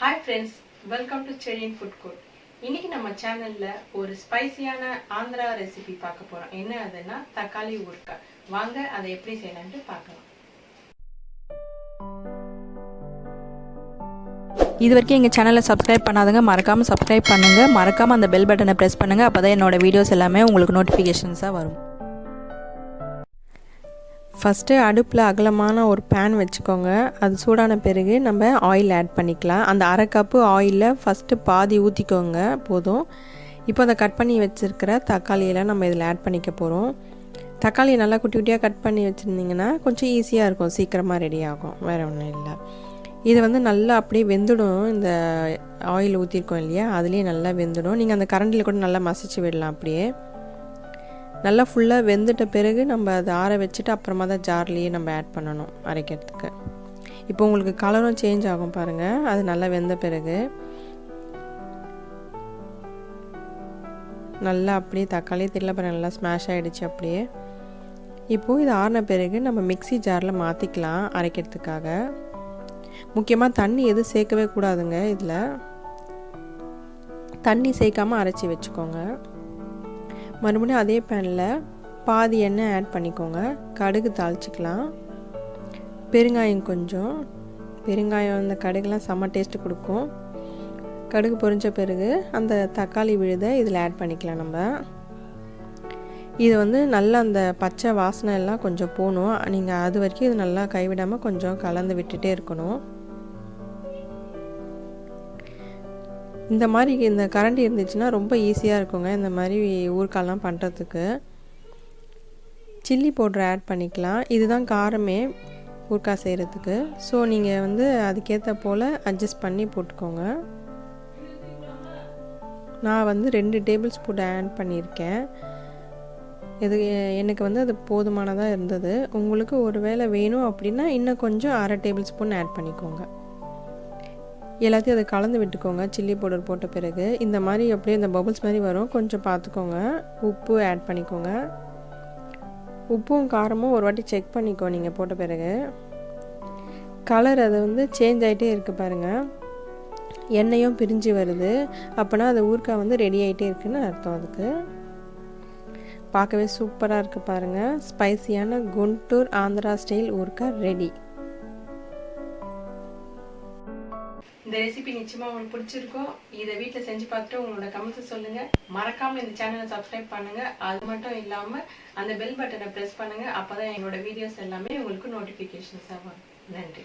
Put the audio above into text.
Hi friends, welcome to Cherian Food Court. இன்னைக்கு நம்ம சேனல்ல ஒரு ஸ்பைசியான ஆந்திரா ரெசிபி பார்க்க போறோம். என்ன அதுன்னா தக்காளி ஊறுகாய். வாங்க அதை எப்படி செய்யலாம்னு பார்க்கலாம். இதுவரைக்கும் எங்கள் சேனலை சப்ஸ்கிரைப் பண்ணாதவங்க மறக்காமல் சப்ஸ்கிரைப் பண்ணுங்கள். மறக்காமல் அந்த பெல் பட்டனை ப்ரெஸ் பண்ணுங்கள். அப்போ தான் என்னோடய வீடியோஸ் எல்லாமே உங்களுக்கு நோட்டிஃபிகேஷன்ஸாக வரும். ஃபஸ்ட்டு அடுப்பில் அகலமான ஒரு பேன் வச்சுக்கோங்க. அது சூடான பிறகு நம்ம ஆயில் ஆட் பண்ணிக்கலாம். அந்த அரை கப்பு ஆயிலில் ஃபஸ்ட்டு பாதி ஊற்றிக்கோங்க போதும். இப்போ அதை கட் பண்ணி வச்சுருக்கிற தக்காளியெல்லாம் நம்ம இதில் ஆட் பண்ணிக்க போகிறோம். தக்காளியை நல்லா குட்டி குட்டியாக கட் பண்ணி வச்சுருந்திங்கன்னா கொஞ்சம் ஈஸியாக இருக்கும், சீக்கிரமாக ரெடி ஆகும், வேறு ஒன்றும் இல்லை. இது நல்லா அப்படியே வெந்துடும். இந்த ஆயில் ஊற்றிருக்கோம் இல்லையா, அதுலேயே நல்லா வெந்துடும். நீங்கள் அந்த கரண்டில் கூட நல்லா மசிச்சு விடலாம். அப்படியே நல்லா ஃபுல்லாக வெந்துட்ட பிறகு நம்ம அதை ஆற வச்சுட்டு அப்புறமா தான் ஜார்லேயே நம்ம ஆட் பண்ணணும் அரைக்கிறதுக்கு. இப்போ உங்களுக்கு கலரும் சேஞ்ச் ஆகும் பாருங்கள், அது நல்லா வெந்த பிறகு. நல்லா அப்படியே தக்காளி தெரியல பாருங்கள், நல்லா ஸ்மாஷ் ஆகிடுச்சு அப்படியே. இப்போது இது ஆறின பிறகு நம்ம மிக்ஸி ஜாரில் மாற்றிக்கலாம் அரைக்கிறதுக்காக. முக்கியமாக தண்ணி எதுவும் சேர்க்கவே கூடாதுங்க. இதில் தண்ணி சேர்க்காமல் அரைச்சி வச்சுக்கோங்க. மறுபடியும் அதே பேனில் பாதி எண்ணெய் ஆட் பண்ணிக்கோங்க. கடுகு தாளிச்சிக்கலாம். பெருங்காயம் கொஞ்சம். பெருங்காயம் இந்த கடுகுலாம் செம்ம டேஸ்ட்டு கொடுக்கும். கடுகு பொரிஞ்ச பிறகு அந்த தக்காளி விழுதை இதில் ஆட் பண்ணிக்கலாம். நம்ம இது நல்லா அந்த பச்சை வாசனை எல்லாம் கொஞ்சம் போகணும். நீங்கள் அது வரைக்கும் இது நல்லா கைவிடாமல் கொஞ்சம் கலந்து விட்டுட்டே இருக்கணும். இந்த மாதிரி இந்த கரண்டி இருந்துச்சுன்னா ரொம்ப ஈஸியாக இருக்குங்க இந்த மாதிரி ஊறுகாய்லாம் பண்ணுறதுக்கு. சில்லி பவுட்ரு ஆட் பண்ணிக்கலாம். இதுதான் காரமே ஊறுகாய் செய்கிறதுக்கு. ஸோ நீங்கள் அதுக்கேற்ற போல் அட்ஜஸ்ட் பண்ணி போட்டுக்கோங்க. நான் 2 டேபிள் ஸ்பூன் ஆட் பண்ணியிருக்கேன். எனக்கு அது போதுமானதாக இருந்தது. உங்களுக்கு ஒரு வேளை வேணும் அப்படின்னா இன்னும் கொஞ்சம் அரை டேபிள் ஸ்பூன் ஆட் பண்ணிக்கோங்க. எல்லாத்தையும் அதை கலந்து விட்டுக்கோங்க. சில்லி பவுடர் போட்ட பிறகு இந்த மாதிரி அப்படியே இந்த பபுள்ஸ் மாதிரி வரும், கொஞ்சம் பார்த்துக்கோங்க. உப்பு ஆட் பண்ணிக்கோங்க. உப்பும் காரமும் ஒரு வாட்டி செக் பண்ணிக்கோ நீங்கள் போட்ட பிறகு. கலர் அது சேஞ்ச் ஆகிட்டே இருக்குது பாருங்கள், எண்ணெயும் பிரிஞ்சு வருது. அப்போனா அது ஊறுகாய் ரெடி ஆகிட்டே இருக்குதுன்னு அர்த்தம். அதுக்கு பார்க்கவே சூப்பராக இருக்குது பாருங்கள். ஸ்பைசியான குண்டூர் ஆந்திரா ஸ்டைல் ஊறுகாய் ரெடி. இந்த ரெசிபி நிச்சயமாக உங்களுக்கு பிடிச்சிருக்கும். இதை வீட்டில் செஞ்சு பார்த்துட்டு உங்களோட கமெண்ட்ஸை சொல்லுங்கள். மறக்காமல் இந்த சேனலை சப்ஸ்கிரைப் பண்ணுங்கள். அது மட்டும் இல்லாமல் அந்த பெல் பட்டனை ப்ரெஸ் பண்ணுங்கள். அப்போ தான் எங்களோட வீடியோஸ் எல்லாமே உங்களுக்கு நோட்டிஃபிகேஷன்ஸாக வரும். நன்றி.